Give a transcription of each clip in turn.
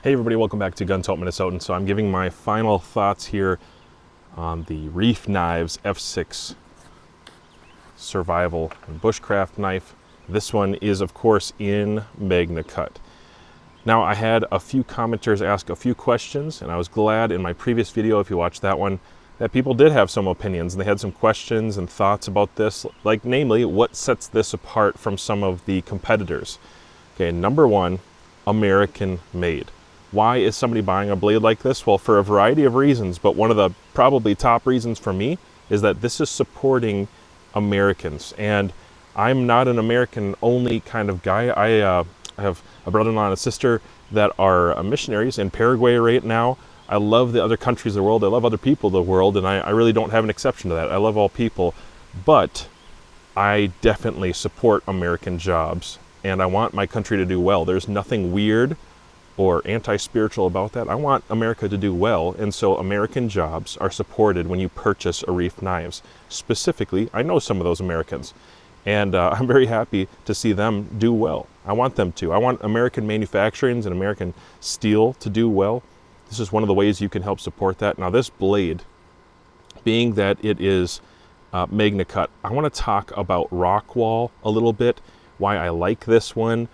Hey everybody, welcome back to Gun Talk Minnesotan. So I'm giving my final thoughts here on the Reiff Knives F6 Survival and Bushcraft knife. This one is of course in Magnacut. Now I had a few commenters ask a few questions, and I was glad in my previous video, if you watched that one, that people did have some opinions and they had some questions and thoughts about this, like namely what sets this apart from some of the competitors. Okay, number one, American made. Why is somebody buying a blade like this? Well, for a variety of reasons, but one of the probably top reasons for me is that this is supporting Americans. And I'm not an American-only kind of guy. I have a brother-in-law and a sister that are missionaries in Paraguay right now. I love the other countries of the world. I love other people of the world, and I really don't have an exception to that. I love all people, but I definitely support American jobs, and I want my country to do well. There's nothing weird or anti-spiritual about that. I want America to do well, and so American jobs are supported when you purchase a Reiff knives. Specifically, I know some of those Americans, and I'm very happy to see them do well. I want them to. I want American manufacturing and American steel to do well. This is one of the ways you can help support that. Now this blade, being that it is Magnacut, I want to talk about Rockwall a little bit, why I like this one,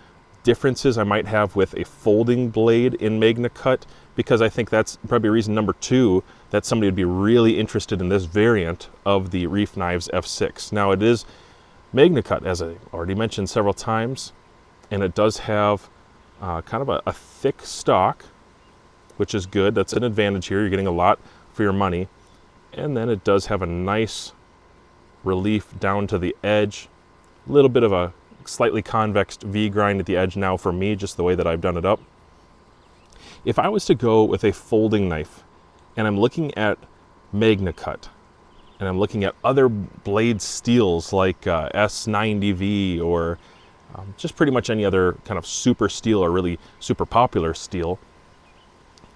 differences I might have with a folding blade in Magnacut, because I think that's probably reason number two that somebody would be really interested in this variant of the Reiff Knives F6. Now it is Magnacut, as I already mentioned several times, and it does have kind of a thick stock, which is good. That's an advantage here. You're getting a lot for your money. And then it does have a nice relief down to the edge, a little bit of a slightly convex V grind at the edge now for me, just the way that I've done it up. If I was to go with a folding knife and I'm looking at Magnacut and I'm looking at other blade steels like S90V or just pretty much any other kind of super steel or really super popular steel,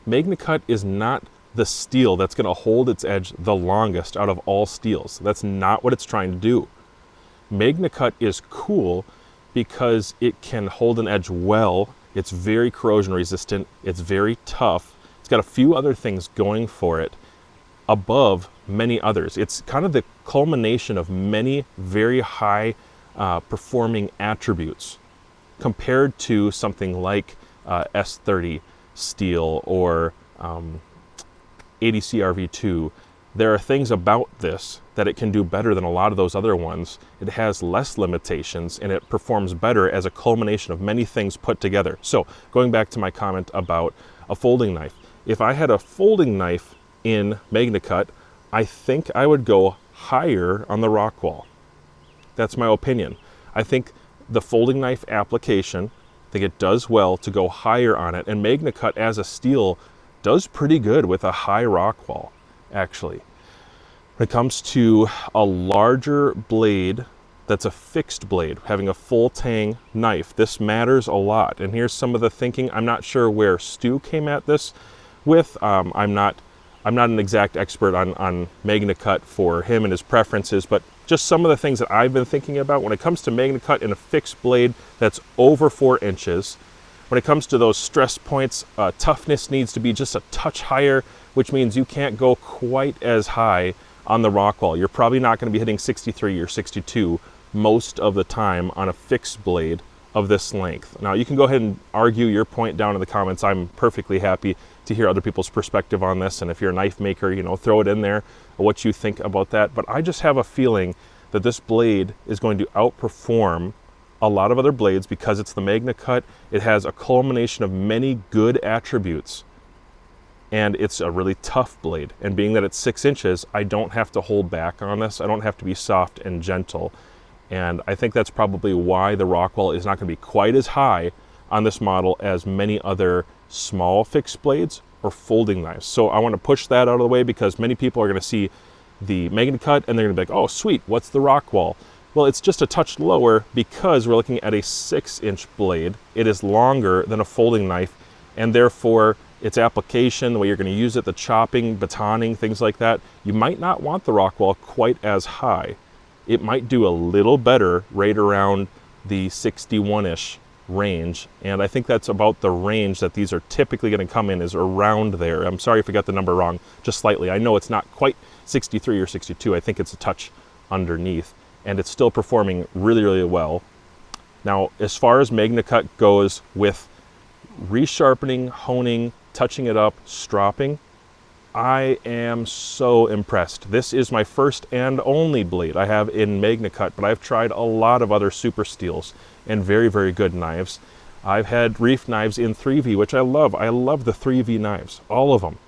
Magnacut is not the steel that's going to hold its edge the longest out of all steels. That's not what it's trying to do. Magnacut is cool because it can hold an edge well. It's very corrosion resistant. It's very tough. It's got a few other things going for it above many others. It's kind of the culmination of many very high performing attributes compared to something like S30 steel or 80 CRV2. There are things about this that it can do better than a lot of those other ones. It has less limitations and it performs better as a culmination of many things put together. So going back to my comment about a folding knife, if I had a folding knife in Magnacut, I think I would go higher on the Rockwall. That's my opinion. I think the folding knife application, I think it does well to go higher on it, and Magnacut as a steel does pretty good with a high Rockwall, actually. When it comes to a larger blade that's a fixed blade, having a full tang knife, this matters a lot. And here's some of the thinking. I'm not sure where Stu came at this with. I'm not an exact expert on Magnacut for him and his preferences, but just some of the things that I've been thinking about when it comes to Magnacut in a fixed blade that's over 4 inches. When it comes to those stress points, toughness needs to be just a touch higher, which means you can't go quite as high on the Rockwall. You're probably not going to be hitting 63 or 62 most of the time on a fixed blade of this length. Now you can go ahead and argue your point down in the comments. I'm perfectly happy to hear other people's perspective on this, and if you're a knife maker, you know, throw it in there, what you think about that. But I just have a feeling that this blade is going to outperform a lot of other blades because it's the Magnacut. It has a culmination of many good attributes, and it's a really tough blade. And being that it's 6 inches, I don't have to hold back on this. I don't have to be soft and gentle. And I think that's probably why the Rockwall is not going to be quite as high on this model as many other small fixed blades or folding knives. So I want to push that out of the way because many people are going to see the Magnacut and they're going to be like, oh sweet, what's the Rockwall? Well, it's just a touch lower because we're looking at a 6-inch blade. It is longer than a folding knife, and therefore its application, the way you're going to use it, the chopping, batoning, things like that, you might not want the Rockwall quite as high. It might do a little better right around the 61-ish range, and I think that's about the range that these are typically going to come in, is around there. I'm sorry if I got the number wrong, just slightly. I know it's not quite 63 or 62. I think it's a touch underneath, and it's still performing really, really well. Now, as far as Magnacut goes with resharpening, honing, touching it up, stropping, I am so impressed. This is my first and only blade I have in Magnacut, but I've tried a lot of other super steels and very, very good knives. I've had Reiff knives in 3V, which I love. I love the 3V knives, all of them.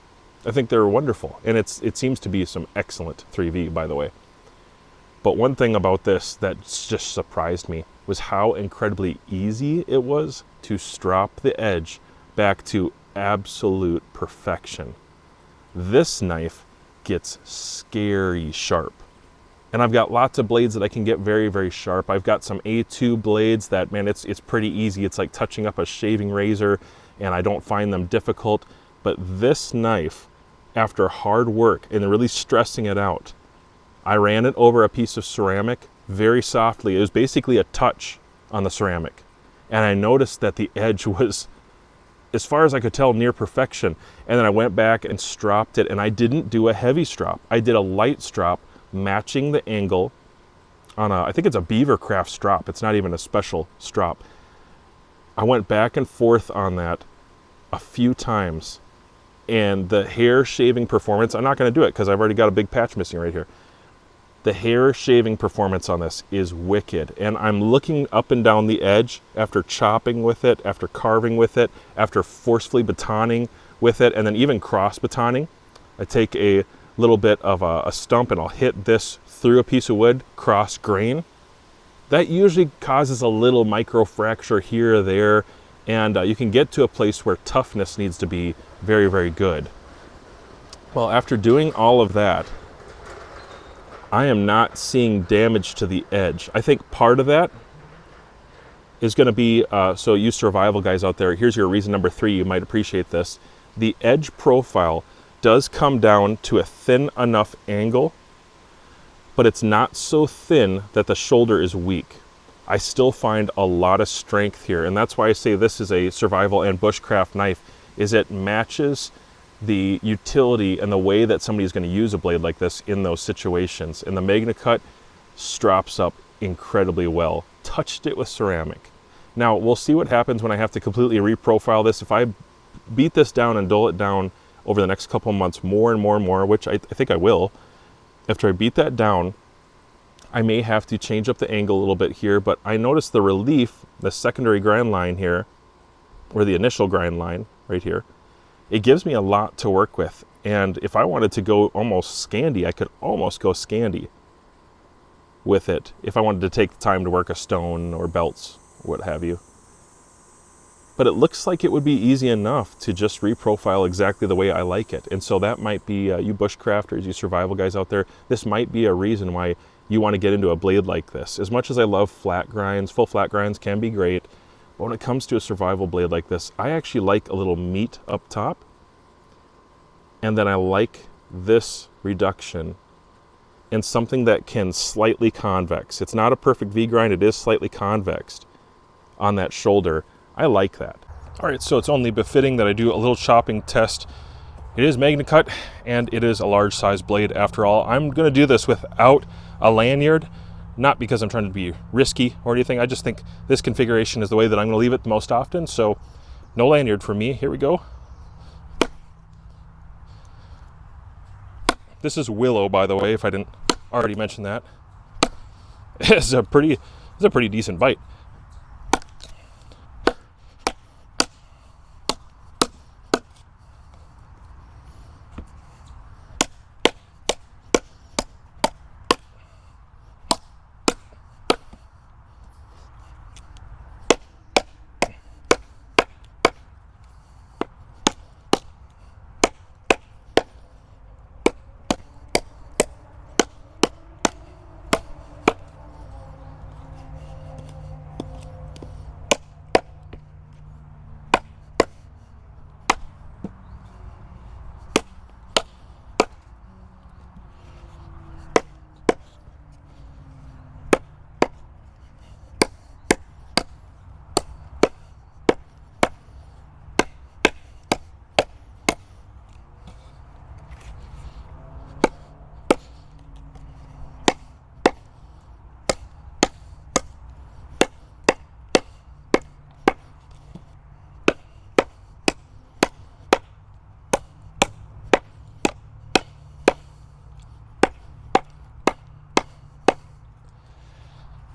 I think they're wonderful, and it seems to be some excellent 3V, by the way. But one thing about this that just surprised me was how incredibly easy it was to strop the edge back to absolute perfection. This knife gets scary sharp. And I've got lots of blades that I can get very, very sharp. I've got some A2 blades that, man, it's pretty easy. It's like touching up a shaving razor, and I don't find them difficult. But this knife, after hard work and really stressing it out, I ran it over a piece of ceramic very softly. It was basically a touch on the ceramic. And I noticed that the edge was, as far as I could tell, near perfection. And then I went back and stropped it, and I didn't do a heavy strop. I did a light strop, matching the angle on I think it's a Beavercraft strop. It's not even a special strop. I went back and forth on that a few times, and the hair shaving performance, I'm not going to do it because I've already got a big patch missing right here. The hair shaving performance on this is wicked, and I'm looking up and down the edge after chopping with it, after carving with it, after forcefully batoning with it, and then even cross batoning. I take a little bit of a stump and I'll hit this through a piece of wood, cross grain. That usually causes a little micro fracture here or there, and you can get to a place where toughness needs to be very, very good. Well, after doing all of that, I am not seeing damage to the edge. I think part of that is going to be, so you survival guys out there, here's your reason number 3, you might appreciate this. The edge profile does come down to a thin enough angle, but it's not so thin that the shoulder is weak. I still find a lot of strength here, and that's why I say this is a survival and bushcraft knife, is it matches the utility and the way that somebody's going to use a blade like this in those situations. And the Magnacut strops up incredibly well. Touched it with ceramic. Now, we'll see what happens when I have to completely reprofile this. If I beat this down and dull it down over the next couple of months more and more and more, which I think I will, after I beat that down, I may have to change up the angle a little bit here, but I noticed the relief, the secondary grind line here, or the initial grind line right here, it gives me a lot to work with. And if I wanted to go almost Scandi, I could almost go Scandi with it if I wanted to take the time to work a stone or belts, what have you. But it looks like it would be easy enough to just reprofile exactly the way I like it. And so that might be, you bushcrafters, you survival guys out there, this might be a reason why you want to get into a blade like this. As much as I love flat grinds, full flat grinds can be great, but when it comes to a survival blade like this, I actually like a little meat up top, and then I like this reduction and something that can slightly convex. It's not a perfect V-grind, it is slightly convexed on that shoulder. I like that. All right, so it's only befitting that I do a little chopping test. It is Magnacut, and it is a large size blade after all. I'm gonna do this without a lanyard, not because I'm trying to be risky or anything. I just think this configuration is the way that I'm gonna leave it the most often, so no lanyard for me. Here we go. This is willow, by the way, if I didn't already mention that. It's a pretty decent bite.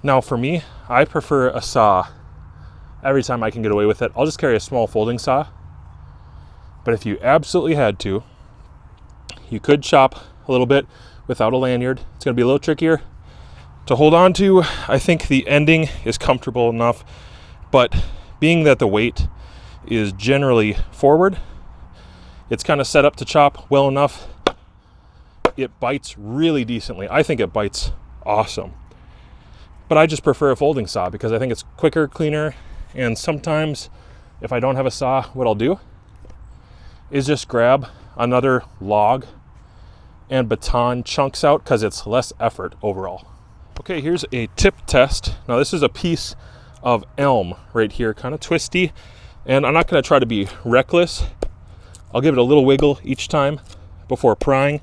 Now for me, I prefer a saw every time I can get away with it. I'll just carry a small folding saw. But if you absolutely had to, you could chop a little bit without a lanyard. It's going to be a little trickier to hold on to. I think the ending is comfortable enough, but being that the weight is generally forward, it's kind of set up to chop well enough. It bites really decently. I think it bites awesome. But I just prefer a folding saw because I think it's quicker, cleaner, and sometimes if I don't have a saw, what I'll do is just grab another log and baton chunks out because it's less effort overall. Okay, here's a tip test. Now this is a piece of elm right here, kind of twisty, and I'm not going to try to be reckless. I'll give it a little wiggle each time before prying.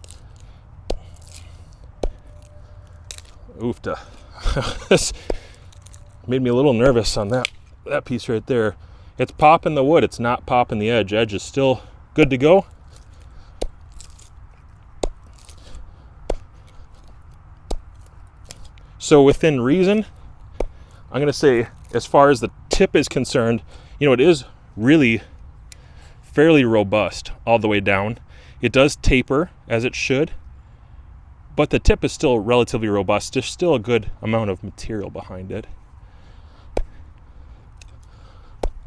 Oofta. This made me a little nervous on that piece right there. It's popping the wood, it's not popping the edge. Edge is still good to go. So within reason, I'm going to say as far as the tip is concerned, it is really fairly robust all the way down. It does taper as it should, but the tip is still relatively robust. There's still a good amount of material behind it.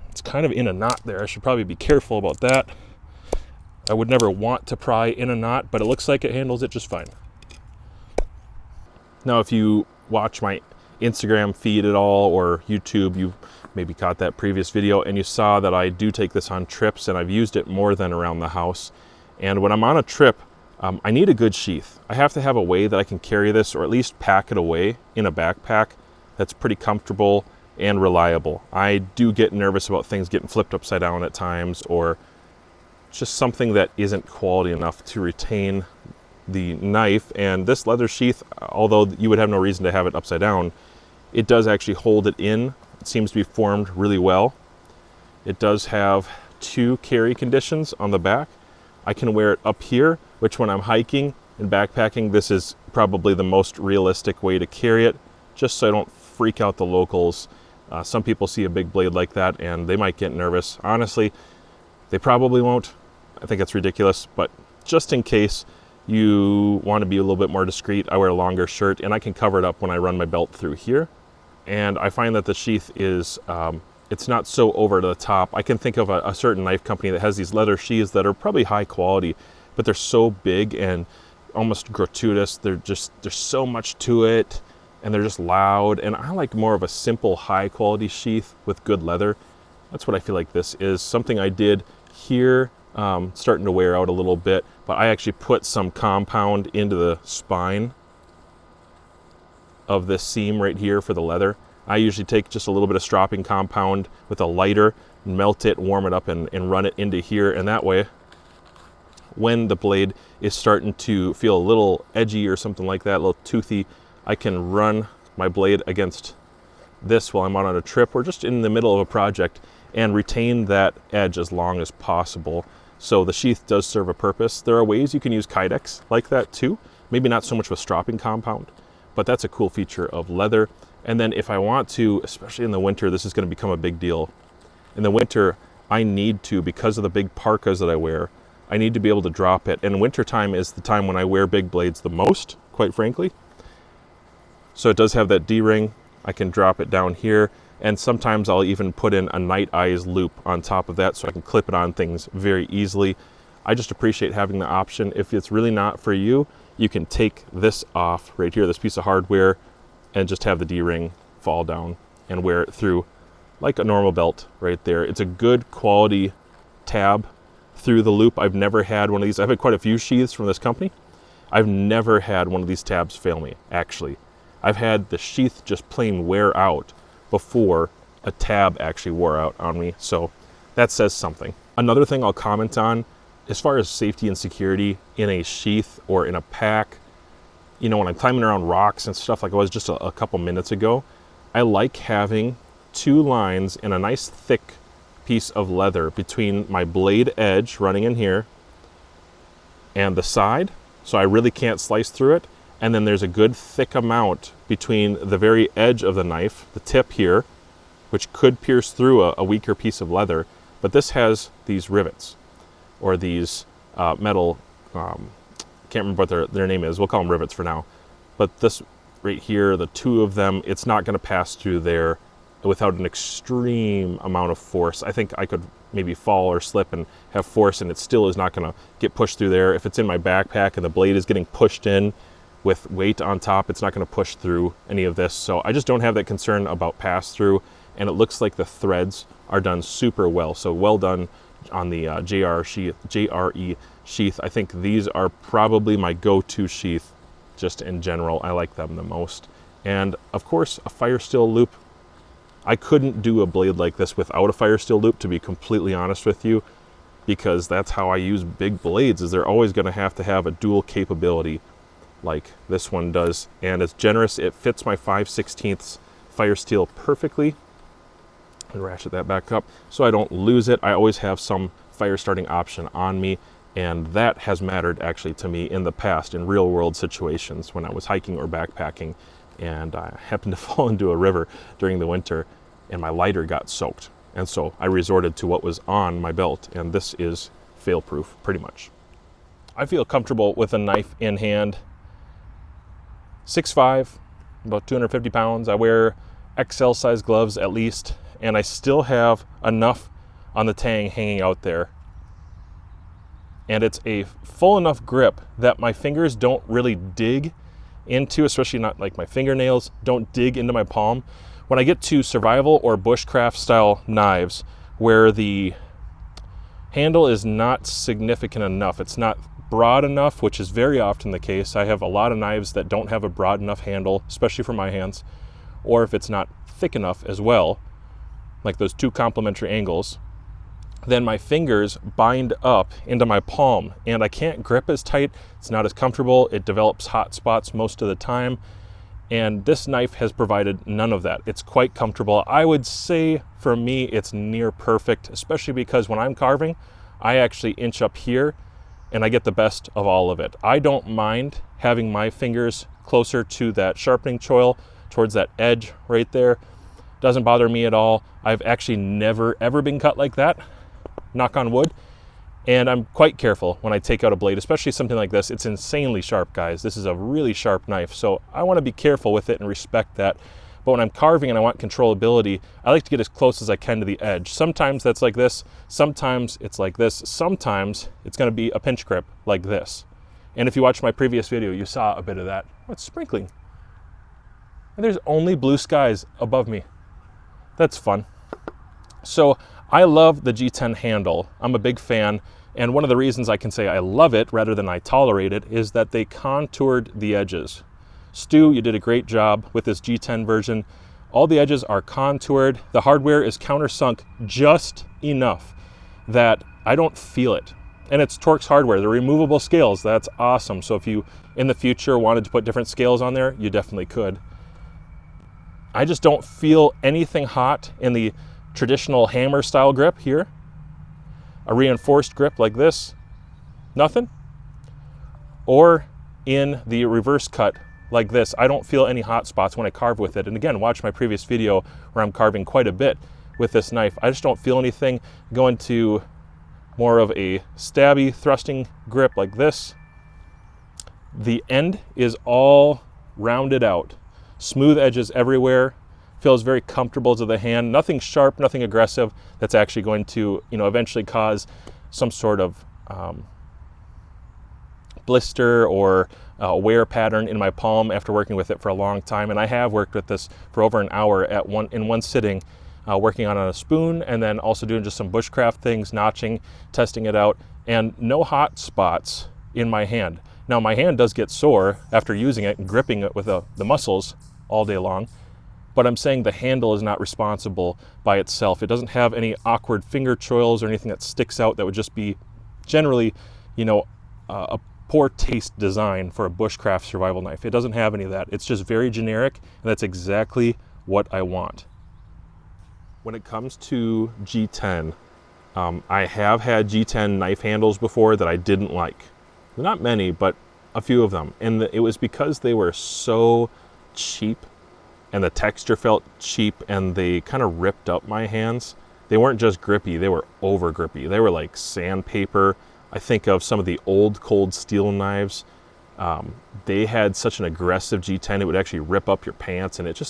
It's kind of in a knot there. I should probably be careful about that. I would never want to pry in a knot, but it looks like it handles it just fine. Now, if you watch my Instagram feed at all or YouTube, you maybe caught that previous video and you saw that I do take this on trips, and I've used it more than around the house. And when I'm on a trip, I need a good sheath. I have to have a way that I can carry this, or at least pack it away in a backpack that's pretty comfortable and reliable. I do get nervous about things getting flipped upside down at times, or just something that isn't quality enough to retain the knife. And this leather sheath, although you would have no reason to have it upside down, it does actually hold it in. It seems to be formed really well. It does have 2 carry conditions on the back. I can wear it up here, which when I'm hiking and backpacking, this is probably the most realistic way to carry it, just so I don't freak out the locals. Some people see a big blade like that and they might get nervous. Honestly, they probably won't. I think it's ridiculous, but just in case you want to be a little bit more discreet, I wear a longer shirt and I can cover it up when I run my belt through here. And I find that the sheath is, it's not so over the top. I can think of a certain knife company that has these leather sheaths that are probably high quality, but they're so big and almost gratuitous. There's so much to it, and they're just loud. And I like more of a simple, high quality sheath with good leather. That's what I feel like this is. Something I did here, starting to wear out a little bit, but I actually put some compound into the spine of this seam right here for the leather. I usually take just a little bit of stropping compound with a lighter, melt it, warm it up, and run it into here. And that way, when the blade is starting to feel a little edgy or something like that, a little toothy, I can run my blade against this while I'm out on a trip or just in the middle of a project and retain that edge as long as possible. So the sheath does serve a purpose. There are ways you can use Kydex like that too. Maybe not so much with stropping compound, but that's a cool feature of leather. And then if I want to, especially in the winter, this is going to become a big deal. In the winter, I need to, because of the big parkas that I wear, I need to be able to drop it. And wintertime is the time when I wear big blades the most, quite frankly. So it does have that D-ring. I can drop it down here. And sometimes I'll even put in a night eyes loop on top of that so I can clip it on things very easily. I just appreciate having the option. If it's really not for you, you can take this off right here, this piece of hardware, and just have the D-ring fall down and wear it through like a normal belt right there. It's a good quality tab through the loop. I've never had one of these. I've had quite a few sheaths from this company. I've never had one of these tabs fail me, actually. I've had the sheath just plain wear out before a tab actually wore out on me, so that says something. Another thing I'll comment on, as far as safety and security in a sheath or in a pack, you know, when I'm climbing around rocks and stuff like I was just a couple minutes ago, I like having 2 lines in a nice thick piece of leather between my blade edge running in here and the side, so I really can't slice through it, and then there's a good thick amount between the very edge of the knife, the tip here, which could pierce through a weaker piece of leather, but this has these rivets, or these metal, can't remember what their name is, we'll call them rivets for now, but this right here, the two of them, it's not going to pass through there without an extreme amount of force. I think I could maybe fall or slip and have force, and it still is not going to get pushed through there. If it's in my backpack and the blade is getting pushed in with weight on top, it's not going to push through any of this. So I just don't have that concern about pass through, and it looks like the threads are done super well. So well done on the JRE sheath. I think these are probably my go-to sheath just in general. I like them the most. And of course, a fire steel loop. I couldn't do a blade like this without a fire steel loop, to be completely honest with you, because that's how I use big blades, is they're always going to have a dual capability like this one does. And it's generous. It fits my 5/16 fire steel perfectly. And ratchet that back up so I don't lose it. I always have some fire starting option on me, and that has mattered actually to me in the past in real world situations when I was hiking or backpacking and I happened to fall into a river during the winter and my lighter got soaked. And so I resorted to what was on my belt, and this is fail proof pretty much. I feel comfortable with a knife in hand. 6'5", about 250 pounds. I wear XL size gloves at least, and I still have enough on the tang hanging out there. And it's a full enough grip that my fingers don't really dig into, especially not like my fingernails, don't dig into my palm. When I get to survival or bushcraft style knives where the handle is not significant enough, it's not broad enough, which is very often the case. I have a lot of knives that don't have a broad enough handle, especially for my hands, or if it's not thick enough as well, like those two complementary angles, then my fingers bind up into my palm and I can't grip as tight. It's not as comfortable. It develops hot spots most of the time. And this knife has provided none of that. It's quite comfortable. I would say for me, it's near perfect, especially because when I'm carving, I actually inch up here and I get the best of all of it. I don't mind having my fingers closer to that sharpening choil, towards that edge right there. Doesn't bother me at all. I've actually never ever been cut like that, knock on wood. And I'm quite careful when I take out a blade, especially something like this. It's insanely sharp, guys. This is a really sharp knife, so I want to be careful with it and respect that. But when I'm carving and I want controllability, I like to get as close as I can to the edge. Sometimes that's like this, sometimes it's like this, sometimes it's going to be a pinch grip like this. And if you watched my previous video, you saw a bit of that. Oh, it's sprinkling. And there's only blue skies above me. That's fun. So I love the G10 handle. I'm a big fan, and one of the reasons I can say I love it rather than I tolerate it is that they contoured the edges. Stu, you did a great job with this G10 version. All the edges are contoured. The hardware is countersunk just enough that I don't feel it. And it's Torx hardware. The removable scales, that's awesome. So if you, in the future, wanted to put different scales on there, you definitely could. I just don't feel anything hot in the traditional hammer style grip here. A reinforced grip like this, nothing. Or in the reverse cut like this, I don't feel any hot spots when I carve with it. And again, watch my previous video where I'm carving quite a bit with this knife. I just don't feel anything. Going to more of a stabby thrusting grip like this. The end is all rounded out. Smooth edges everywhere. Feels very comfortable to the hand. Nothing sharp, nothing aggressive that's actually going to, eventually cause some sort of blister or wear pattern in my palm after working with it for a long time. And I have worked with this for over an hour in one sitting, working on a spoon and then also doing just some bushcraft things, notching, testing it out, and no hot spots in my hand. Now my hand does get sore after using it and gripping it with the muscles all day long. But I'm saying the handle is not responsible by itself. It doesn't have any awkward finger choils or anything that sticks out that would just be generally, a poor taste design for a bushcraft survival knife. It doesn't have any of that. It's just very generic, and that's exactly what I want. When it comes to G10, I have had G10 knife handles before that I didn't like. Not many, but a few of them, and it was because they were so cheap and the texture felt cheap and they kind of ripped up my hands. They weren't just grippy, they were over grippy. They were like sandpaper. I think of some of the old cold steel knives. They had such an aggressive G10, it would actually rip up your pants, and it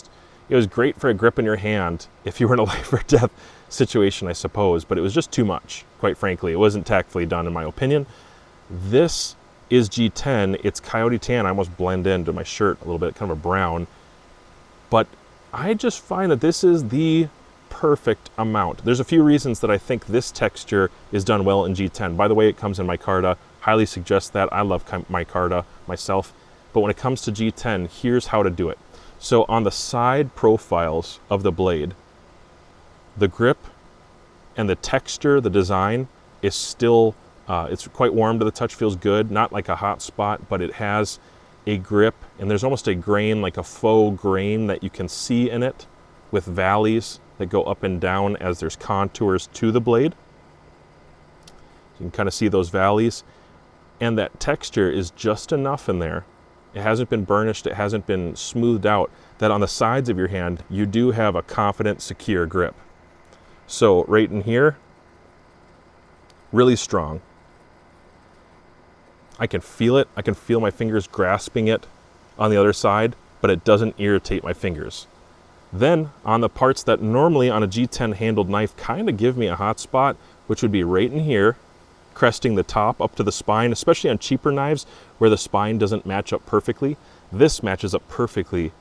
was great for a grip in your hand if you were in a life or death situation, I suppose, but it was just too much, quite frankly. It wasn't tactfully done, in my opinion. This is G10, it's coyote tan. I almost blend into my shirt a little bit, kind of a brown, but I just find that this is the perfect amount. There's a few reasons that I think this texture is done well in G10. By the way, it comes in micarta. Highly suggest that. I love micarta myself, but when it comes to G10, here's how to do it. So on the side profiles of the blade, the grip and the texture, the design is still, it's quite warm to the touch, feels good, not like a hot spot, but it has a grip, and there's almost a grain, like a faux grain that you can see in it with valleys that go up and down as there's contours to the blade. You can kind of see those valleys, and that texture is just enough in there. It hasn't been burnished, it hasn't been smoothed out, that on the sides of your hand, you do have a confident, secure grip. So right in here, really strong. I can feel it. I can feel my fingers grasping it on the other side, but it doesn't irritate my fingers. Then on the parts that normally on a G10 handled knife kind of give me a hot spot, which would be right in here, cresting the top up to the spine, especially on cheaper knives where the spine doesn't match up perfectly. This matches up perfectly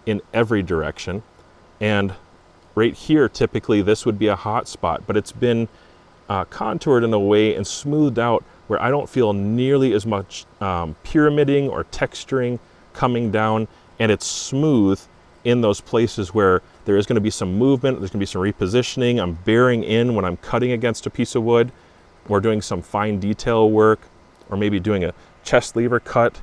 in every direction. And right here, typically this would be a hot spot, but it's been contoured in a way and smoothed out where I don't feel nearly as much pyramiding or texturing coming down, and it's smooth in those places where there is going to be some movement, there's going to be some repositioning, I'm bearing in when I'm cutting against a piece of wood, or doing some fine detail work, or maybe doing a chest lever cut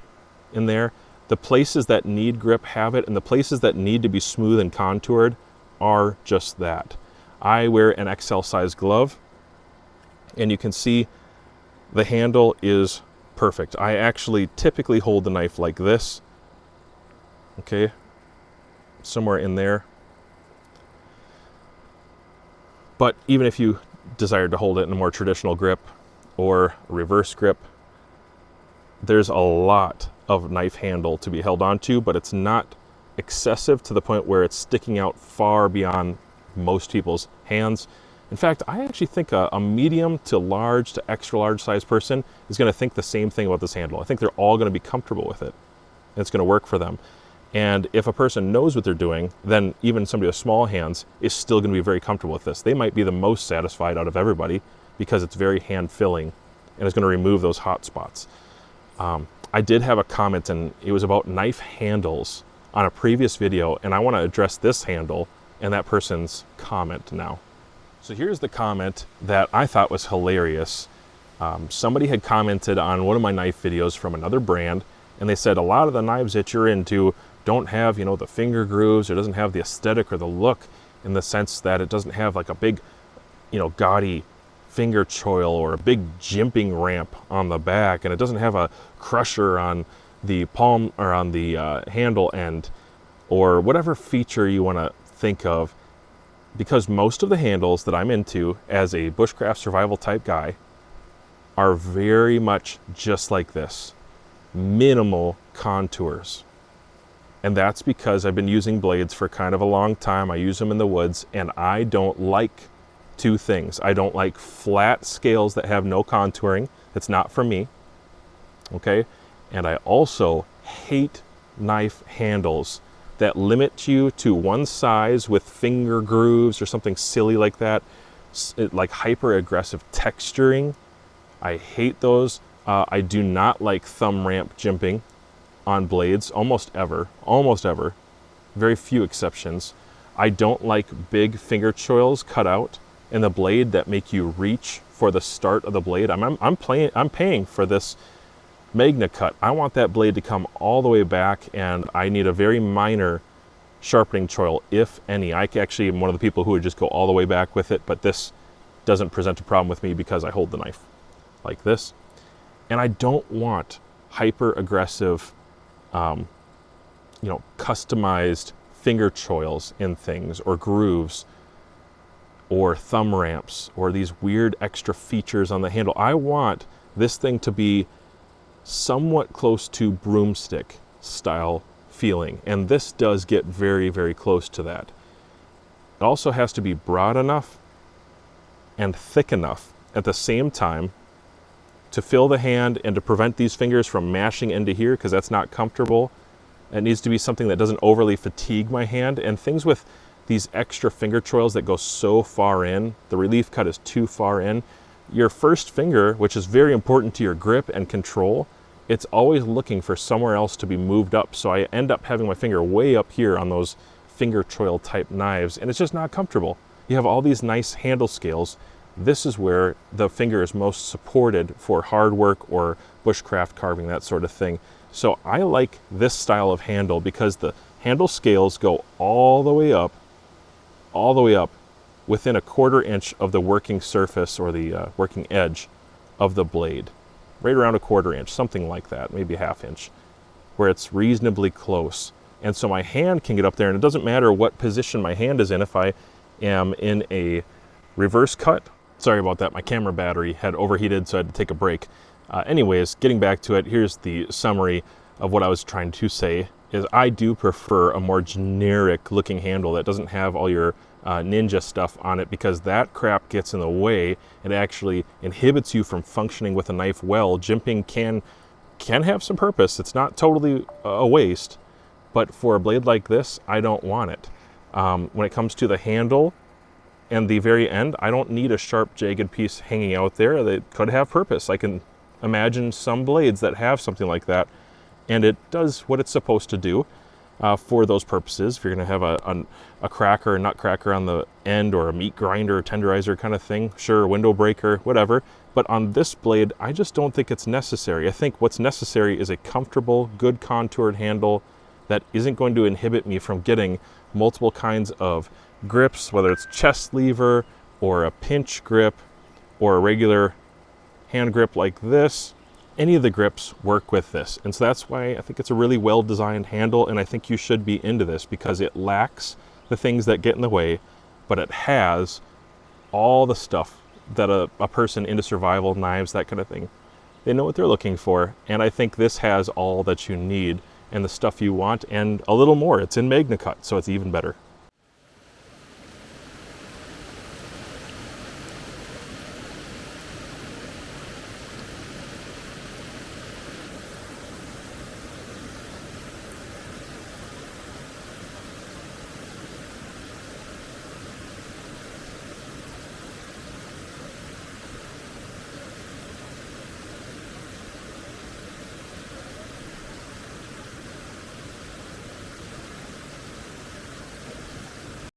in there. The places that need grip have it, and the places that need to be smooth and contoured are just that. I wear an XL size glove, and you can see the handle is perfect. I actually typically hold the knife like this, okay, somewhere in there. But even if you desired to hold it in a more traditional grip or a reverse grip, there's a lot of knife handle to be held onto, but it's not excessive to the point where it's sticking out far beyond most people's hands. In fact, I actually think a medium to large to extra large size person is going to think the same thing about this handle. I think they're all going to be comfortable with it, and it's going to work for them. And if a person knows what they're doing, then even somebody with small hands is still going to be very comfortable with this. They might be the most satisfied out of everybody because it's very hand-filling and it's going to remove those hot spots. I did have a comment, and it was about knife handles on a previous video, and I want to address this handle and that person's comment now. So here's the comment that I thought was hilarious. Somebody had commented on one of my knife videos from another brand, and they said a lot of the knives that you're into don't have, you know, the finger grooves, or doesn't have the aesthetic or the look, in the sense that it doesn't have like a big, you know, gaudy finger choil or a big jimping ramp on the back, and it doesn't have a crusher on the palm or on the handle end, or whatever feature you want to think of. Because most of the handles that I'm into as a bushcraft survival type guy are very much just like this. Minimal contours. And that's because I've been using blades for kind of a long time. I use them in the woods, and I don't like two things. I don't like flat scales that have no contouring. It's not for me. Okay? And I also hate knife handles that limit you to one size with finger grooves or something silly like that, like hyper aggressive texturing. I hate those. I do not like thumb ramp jimping on blades, almost ever, very few exceptions. I don't like big finger choils cut out in the blade that make you reach for the start of the blade. I'm paying for this Magnacut. I want that blade to come all the way back, and I need a very minor sharpening choil, if any. I actually am one of the people who would just go all the way back with it, but this doesn't present a problem with me because I hold the knife like this. And I don't want hyper aggressive, customized finger choils in things, or grooves, or thumb ramps, or these weird extra features on the handle. I want this thing to be somewhat close to broomstick style feeling, and this does get very, very close to that. It also has to be broad enough and thick enough at the same time to fill the hand and to prevent these fingers from mashing into here, because that's not comfortable. It needs to be something that doesn't overly fatigue my hand, and things with these extra finger choils that go so far in, the relief cut is too far in. Your first finger, which is very important to your grip and control, it's always looking for somewhere else to be moved up. So I end up having my finger way up here on those finger choil type knives, and it's just not comfortable. You have all these nice handle scales. This is where the finger is most supported for hard work or bushcraft carving, that sort of thing. So I like this style of handle because the handle scales go all the way up within a 1/4 inch of the working surface, or the working edge of the blade. Right around a 1/4 inch, something like that, maybe 1/2 inch, where it's reasonably close. And so my hand can get up there, and it doesn't matter what position my hand is in. If I am in a reverse cut, sorry about that, my camera battery had overheated, so I had to take a break. Anyways, getting back to it, here's the summary of what I was trying to say, is I do prefer a more generic looking handle that doesn't have all your ninja stuff on it, because that crap gets in the way and actually inhibits you from functioning with a knife well. Jimping can have some purpose. It's not totally a waste, but for a blade like this, I don't want it. When it comes to the handle and the very end, I don't need a sharp, jagged piece hanging out there that could have purpose. I can imagine some blades that have something like that, and it does what it's supposed to do for those purposes. If you're going to have a cracker, a nut cracker on the end, or a meat grinder or tenderizer kind of thing, sure, window breaker, whatever. But on this blade, I just don't think it's necessary. I think what's necessary is a comfortable, good contoured handle that isn't going to inhibit me from getting multiple kinds of grips, whether it's chest lever or a pinch grip or a regular hand grip like this. Any of the grips work with this. And so that's why I think it's a really well-designed handle, and I think you should be into this because it lacks the things that get in the way, but it has all the stuff that a person into survival, knives, that kind of thing, they know what they're looking for. And I think this has all that you need and the stuff you want and a little more. It's in Magnacut, so it's even better.